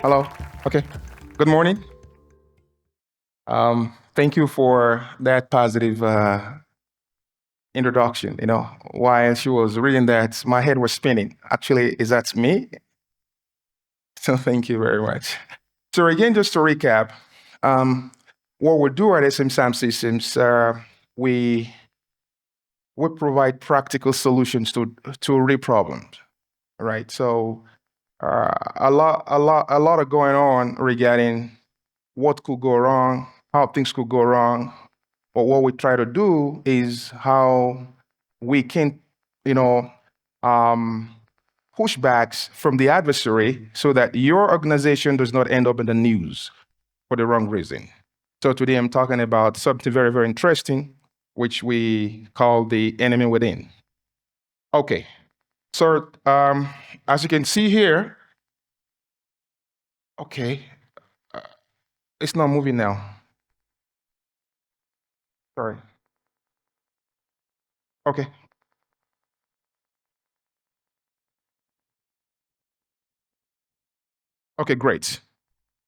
Hello. Okay. Good morning. Thank you for that positive introduction. While she was reading that, my head was spinning. Actually, is that me? So thank you very much. So again, just to recap, um, what we do at SM Systems, we we provide practical solutions to real problems, right? So a lot of going on regarding what could go wrong, how things could go wrong. But what we try to do is how we can, you know, um, pushbacks from the adversary so that your organization does not end up in the news for the wrong reason. So today I'm talking about something very, very interesting, which we call the enemy within. Okay, so as you can see here, okay, uh, it's not moving now. Sorry. Okay. Okay, great.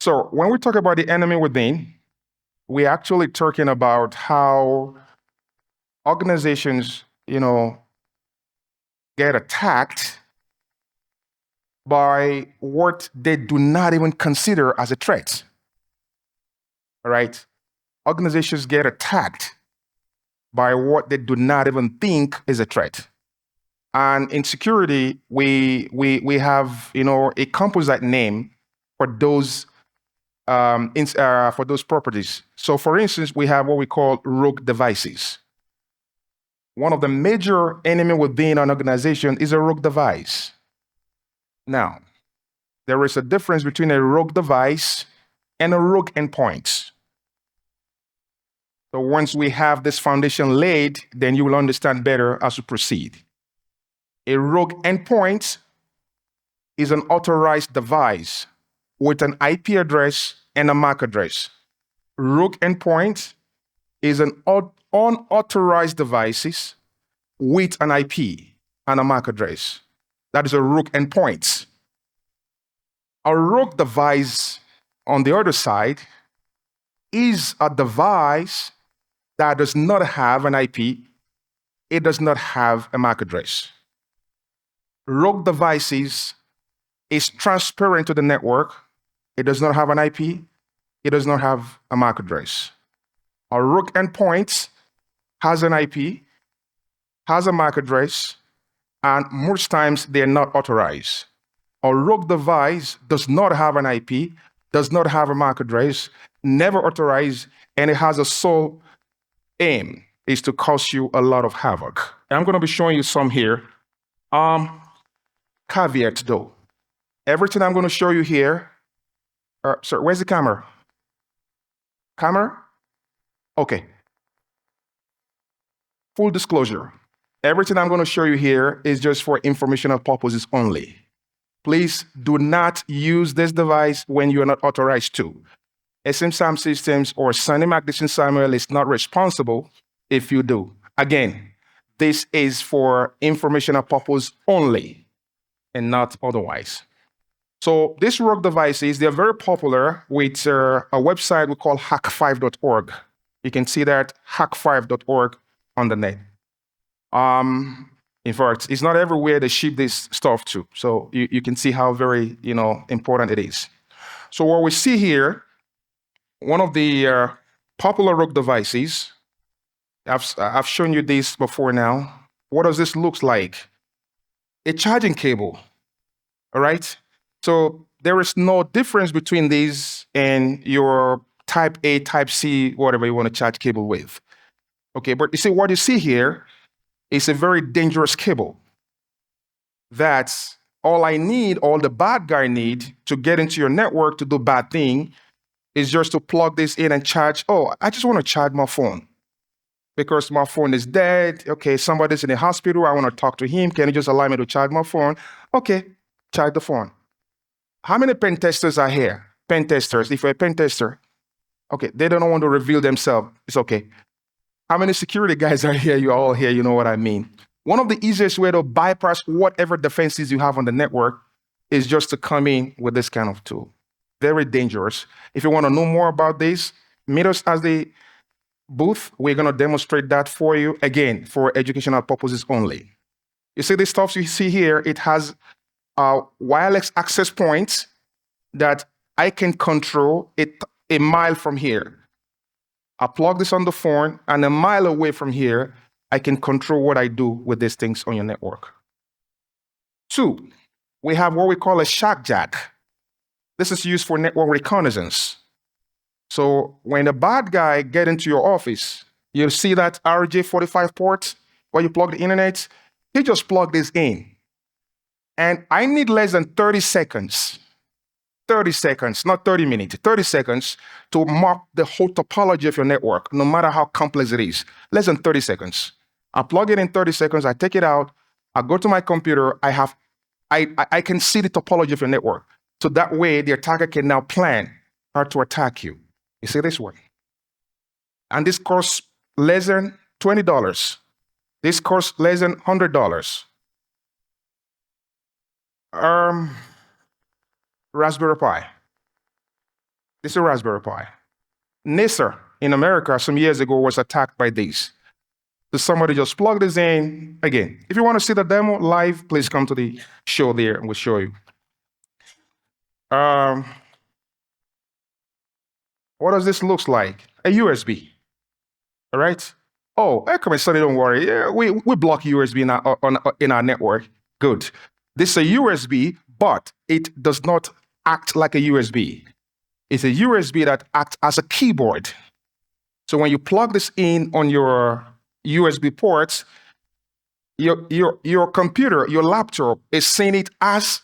So when we talk about the enemy within, we're actually talking about how organizations, get attacked by what they do not even consider as a threat. All right? Organizations get attacked by what they do not even think is a threat. And in security, we have a composite name for those for those properties. So, for instance, we have what we call rogue devices. One of the major enemy within an organization is a rogue device. Now, there is a difference between a rogue device and a rogue endpoint. So once we have this foundation laid, then you will understand better as we proceed. A rogue endpoint is an authorized device with an IP address and a MAC address. Rogue endpoint is an unauthorized devices with an IP and a MAC address. That is a rogue endpoint. A rogue device, on the other side, is a device that does not have an IP, it does not have a MAC address. Rogue devices is transparent to the network, it does not have an IP, it does not have a MAC address. A rogue endpoint has an IP, has a MAC address, and most times they're not authorized. A rogue device does not have an IP, does not have a MAC address, never authorized, and it has a sole aim is to cause you a lot of havoc. And I'm going to be showing you some here. Caveat though. Everything I'm going to show you here. Sir, where's the camera? Camera? Okay. Full disclosure. Everything I'm going to show you here is just for informational purposes only. Please do not use this device when you are not authorized to. SM Systems or Sandy McDisson Samuel is not responsible if you do. Again, this is for informational purpose only and not otherwise. So these rogue devices, they're very popular with a website we call hack5.org. You can see that hack5.org on the net. In fact, it's not everywhere they ship this stuff to. So you can see how very important it is. So what we see here, one of the popular rogue devices, I've shown you this before now. What does this look like? A charging cable, all right? So there is no difference between these and your type A, type C, whatever you want to charge cable with. Okay, but you see what you see here is a very dangerous cable. That's all the bad guy need to get into your network to do bad thing is just to plug this in and charge. Oh, I just want to charge my phone because my phone is dead. Okay, somebody's in the hospital. I want to talk to him. Can you just allow me to charge my phone? Okay, charge the phone. How many pen testers are here? Pen testers. If you're a pen tester, okay, they don't want to reveal themselves. It's okay. How many security guys are here? You're all here. You know what I mean. One of the easiest way to bypass whatever defenses you have on the network is just to come in with this kind of tool. Very dangerous. If you want to know more about this, meet us at the booth. We're going to demonstrate that for you, again, for educational purposes only. You see the stuff you see here, it has wireless access points that I can control it a mile from here. I plug this on the phone, and a mile away from here, I can control what I do with these things on your network. 2, we have what we call a shock jack. This is used for network reconnaissance. So when a bad guy get into your office, you'll see that RJ45 port where you plug the internet. He just plugged this in. And I need less than 30 seconds. 30 seconds, not 30 minutes, 30 seconds to map the whole topology of your network, no matter how complex it is. Less than 30 seconds. I plug it in 30 seconds, I take it out, I go to my computer, I can see the topology of your network. So that way the attacker can now plan how to attack you. You see this one? And this costs less than $20. This costs less than $100. Raspberry Pi. This is a Raspberry Pi. NASA in America some years ago was attacked by this. So somebody just plugged this in. Again, if you want to see the demo live, please come to the show there and we'll show you. What does this look like? A USB. All right? Oh, hey, come on, Sonny, don't worry. Yeah, we block USB in our network. Good. This is a USB, but it does not act like a USB. It's a USB that acts as a keyboard. So when you plug this in on your USB ports, your computer, your laptop is seeing it as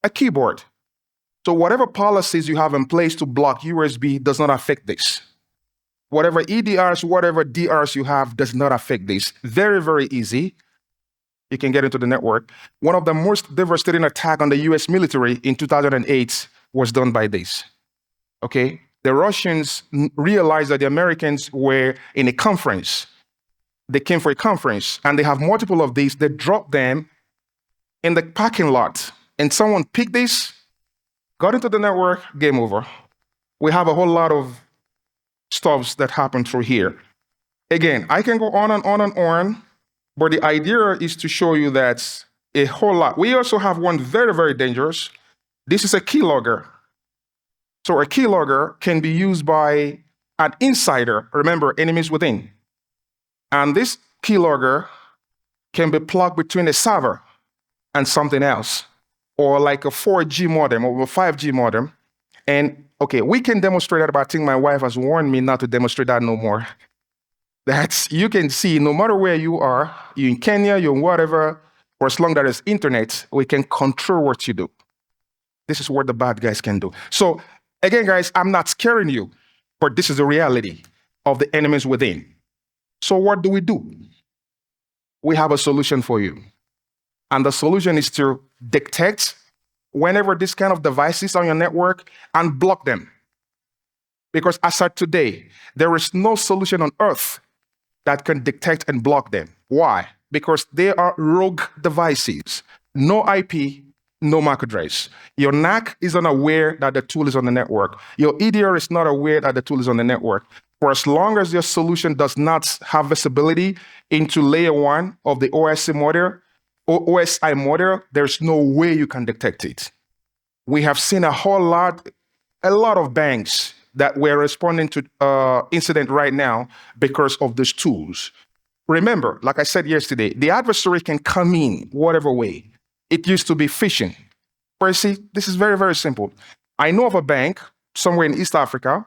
a keyboard. So whatever policies you have in place to block USB does not affect this. Whatever EDRs, whatever DRs you have does not affect this. Very, very easy. You can get into the network. One of the most devastating attacks on the US military in 2008 was done by this. Okay? The Russians realized that the Americans were in a conference. They came for a conference, and they have multiple of these. They dropped them in the parking lot, and someone picked this, got into the network, game over. We have a whole lot of stuffs that happen through here. Again, I can go on and on and on, but the idea is to show you that a whole lot. We also have one very, very dangerous. This is a keylogger. So a keylogger can be used by an insider. Remember, enemies within. And this keylogger can be plugged between a server and something else, or like a 4G modem or a 5G modem. And okay, we can demonstrate that, but I think my wife has warned me not to demonstrate that no more. That's, you can see, no matter where you are, you're in Kenya, you're in whatever, or as long as there's internet, we can control what you do. This is what the bad guys can do. So again, guys, I'm not scaring you, but this is the reality of the enemies within. So what do? We have a solution for you. And the solution is to detect whenever this kind of devices on your network and block them. Because as of today, there is no solution on earth that can detect and block them. Why? Because they are rogue devices. No IP, no MAC address. Your NAC is unaware that the tool is on the network. Your EDR is not aware that the tool is on the network. For as long as your solution does not have visibility into layer 1 of the OSI model, there's no way you can detect it. We have seen a lot of banks that were responding to incident right now because of these tools. Remember, like I said yesterday, the adversary can come in whatever way. It used to be phishing. But you see, this is very, very simple. I know of a bank somewhere in East Africa.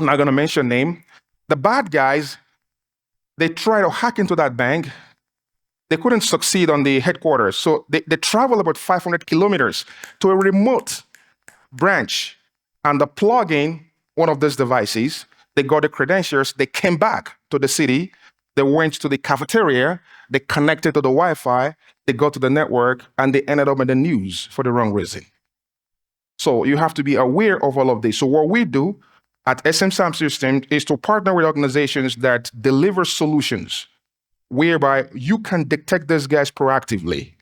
I'm not going to mention name. The bad guys, they try to hack into that bank. They couldn't succeed on the headquarters. So they travel about 500 kilometers to a remote branch. And they plug in one of those devices. They got the credentials. They came back to the city. They went to the cafeteria. They connected to the Wi-Fi. They got to the network. And they ended up in the news for the wrong reason. So you have to be aware of all of this. So what we do at SMSAM Systems is to partner with organizations that deliver solutions whereby you can detect these guys proactively.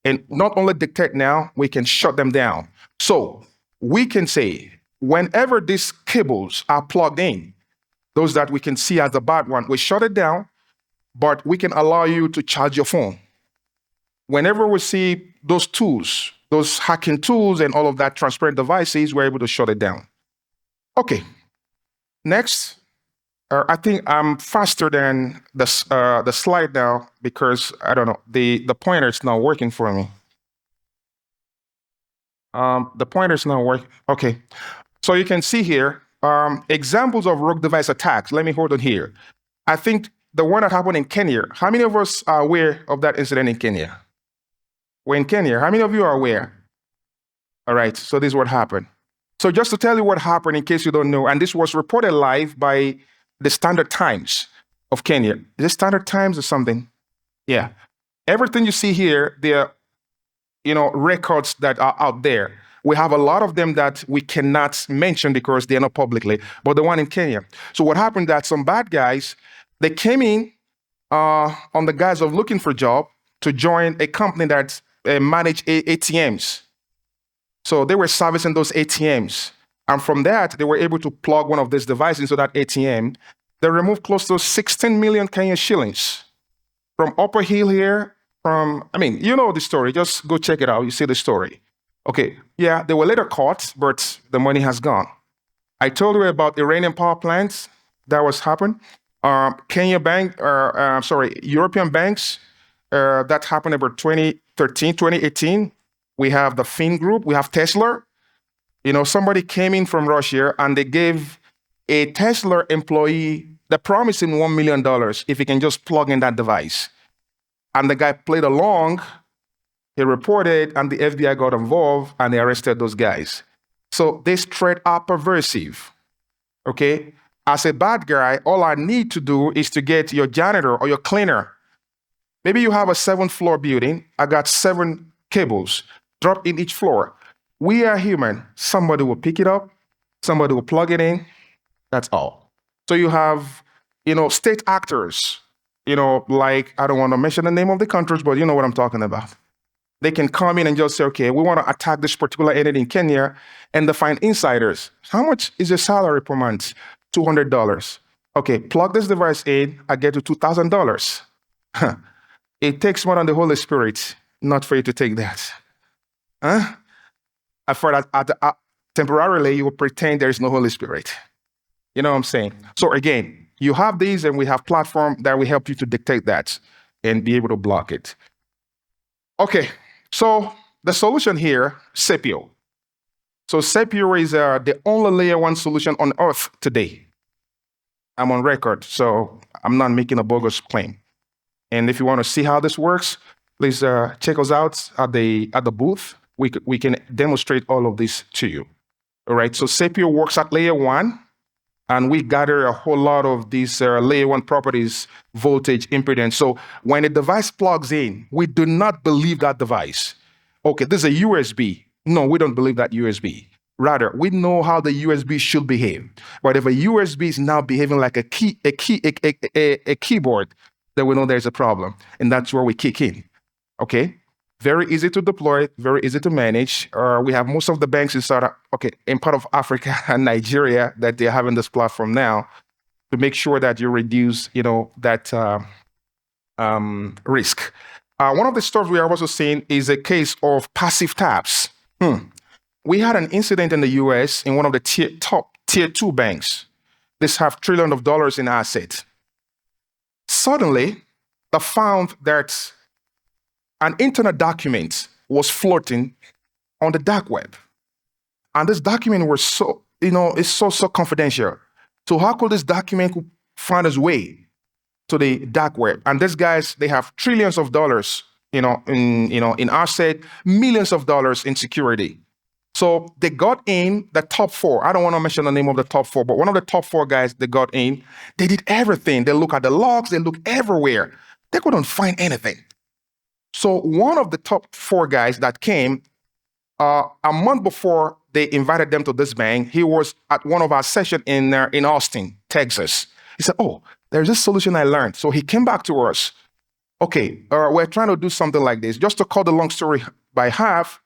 And not only detect now, we can shut them down. So we can say, Whenever these cables are plugged in, those that we can see as the bad one, we shut it down, but we can allow you to charge your phone. Whenever we see those tools, those hacking tools and all of that transparent devices, we're able to shut it down. Okay, next. I think I'm faster than the slide now because I don't know, the pointer is not working for me. The pointer is not working. Okay, so you can see here examples of rogue device attacks. Let me hold on here. I think the one that happened in Kenya. How many of us are aware of that incident in Kenya? We're in Kenya. How many of you are aware? All right, so this is what happened. So just to tell you what happened in case you don't know, and this was reported live by the Standard Times of Kenya. Is it Standard Times or something? Yeah. Everything you see here, they're, records that are out there. We have a lot of them that we cannot mention because they're not publicly, but the one in Kenya. So what happened that some bad guys, they came in on the guise of looking for a job to join a company that managed ATMs. So they were servicing those ATMs. And from that, they were able to plug one of these devices into that ATM. They removed close to 16 million Kenyan shillings from Upper Hill here. You know the story. Just go check it out. You see the story. Okay, yeah, they were later caught, but the money has gone. I told you about Iranian power plants that was happened. European banks, that happened about 2013, 2018. We have the Fin Group, we have Tesla. Somebody came in from Russia and they gave a Tesla employee, they promised him $1 million if he can just plug in that device. And the guy played along, he reported, and the FBI got involved and they arrested those guys. So this threat are pervasive, okay? As a bad guy, all I need to do is to get your janitor or your cleaner. Maybe you have a 7th floor building, I got 7 cables, drop in each floor. We are human. Somebody will pick it up, somebody will plug it in, that's all. So you have, state actors, like, I don't want to mention the name of the countries, but you know what I'm talking about. They can come in and just say, okay, we want to attack this particular entity in Kenya, and they find insiders. How much is your salary per month? $200. Okay, plug this device in, I get you $2,000. It takes more than the Holy Spirit not for you to take that. Huh? For that, temporarily, you will pretend there is no Holy Spirit. You know what I'm saying? So again, you have these and we have platform that will help you to dictate that and be able to block it. Okay, so the solution here, CPO. So CPO is the only layer 1 solution on earth today. I'm on record, so I'm not making a bogus claim. And if you want to see how this works, please check us out at the booth. We can demonstrate all of this to you. All right, so CPO works at layer 1, and we gather a whole lot of these layer 1 properties, voltage, impedance. So when a device plugs in, we do not believe that device. Okay, this is a USB. No, we don't believe that USB. Rather, we know how the USB should behave. But if a USB is now behaving like a keyboard, then we know there's a problem, and that's where we kick in. Okay. Very easy to deploy, very easy to manage. We have most of the banks in part of Africa and Nigeria that they're having this platform now to make sure that you reduce, that risk. One of the stuff we are also seeing is a case of passive taps. We had an incident in the US in one of the top tier 2 banks. These have trillions of dollars in assets. Suddenly, they found that an internet document was floating on the dark web. And this document was so confidential. So how could this document find its way to the dark web? And these guys, they have trillions of dollars, in asset, millions of dollars in security. So they got in the top 4. I don't want to mention the name of the top 4, but one of the top 4 guys, they got in. They did everything. They look at the logs. They look everywhere. They couldn't find anything. So one of the top 4 guys that came, a month before they invited them to this bank, he was at one of our sessions in Austin, Texas. He said, oh, there's this solution I learned. So he came back to us. Okay, we're trying to do something like this. Just to cut the long story by half,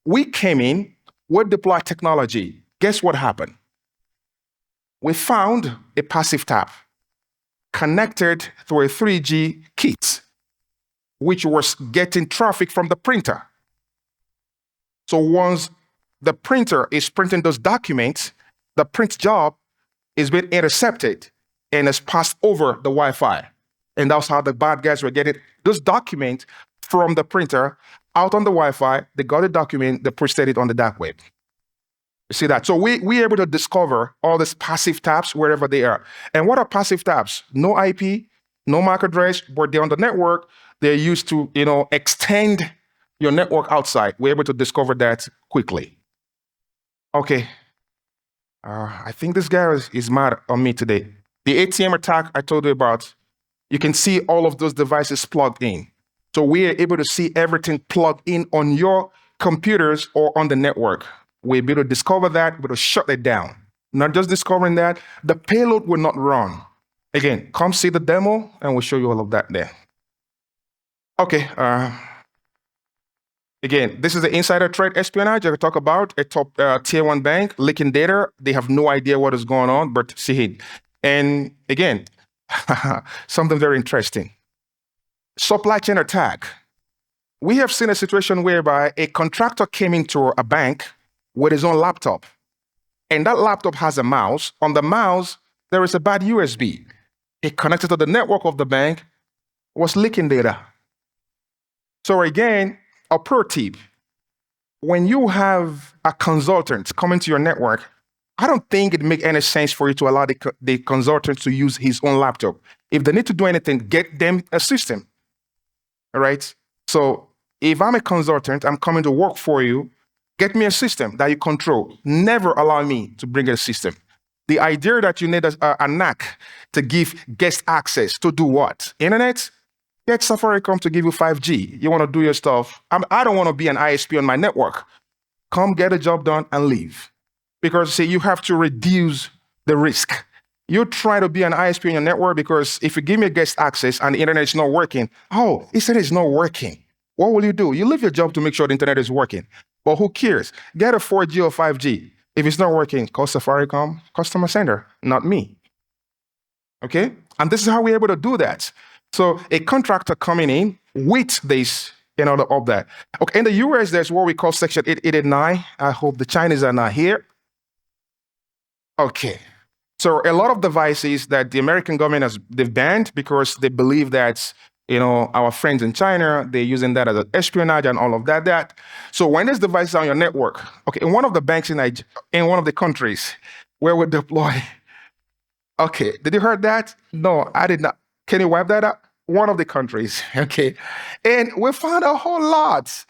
we came in, we deployed technology, Guess what happened? We found a passive tap connected through a 3G kit, which was getting traffic from the printer. So once the printer is printing those documents, the print job is being intercepted and is passed over the Wi-Fi. And that's how the bad guys were getting those documents from the printer out on the Wi-Fi. They got the document, they posted it on the dark web. You see that? So we're able to discover all these passive taps wherever they are. And what are passive taps? No IP, no MAC address, but they're on the network. They're used to, extend your network outside. We're able to discover that quickly. Okay. I think this guy is mad on me today. The ATM attack I told you about, you can see all of those devices plugged in. So we are able to see everything plugged in on your computers or on the network. We're able to discover that, we're able to shut it down. Not just discovering that, the payload will not run. Again, come see the demo and we'll show you all of that there. Okay. Again, this is the insider threat espionage I talk about. A top tier 1 bank leaking data. They have no idea what is going on, but see it. And again, something very interesting. Supply chain attack. We have seen a situation whereby a contractor came into a bank with his own laptop. And that laptop has a mouse. On the mouse, there is a bad USB. It connected to the network of the bank, was leaking data. So again, a pro tip, when you have a consultant coming to your network, I don't think it makes any sense for you to allow the consultant to use his own laptop. If they need to do anything, get them a system. All right? So if I'm a consultant, I'm coming to work for you, get me a system that you control. Never allow me to bring a system. The idea that you need a NAC to give guest access to do what? Internet? Get Safaricom to give you 5G. You want to do your stuff. I don't want to be an ISP on my network. Come get a job done and leave. Because, see, you have to reduce the risk. You try to be an ISP on your network because if you give me guest access and the internet is not working, internet is not working. What will you do? You leave your job to make sure the internet is working. But who cares? Get a 4G or 5G. If it's not working, call Safaricom customer center, not me. Okay? And this is how we're able to do that. So a contractor coming in with this, of that. Okay, in the US, there's what we call Section 889. I hope the Chinese are not here. Okay. So a lot of devices that the American government they've banned because they believe that, our friends in China, they're using that as an espionage and all of that. So when this device is on your network, okay, in one of the banks in one of the countries where we deploy, okay, did you hear that? No, I did not. Can you wipe that up? One of the countries, okay. And we found a whole lot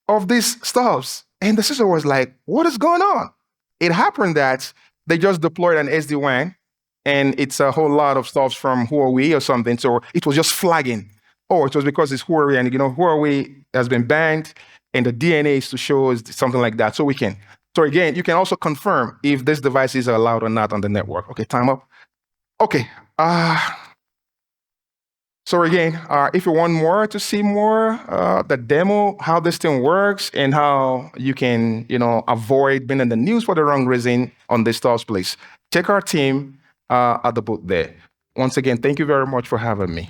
of these stuffs. And the system was like, what is going on? It happened that they just deployed an SD-WAN and it's a whole lot of stuff from Huawei or something. So it was just flagging. Oh, it was because it's Huawei and Huawei has been banned and the DNA is to show something like that. So again, you can also confirm if this device is allowed or not on the network. Okay, time up. Okay. So again, if you want to see more, the demo, how this thing works and how you can, avoid being in the news for the wrong reason on this stuff, please check our team at the booth there. Once again, thank you very much for having me.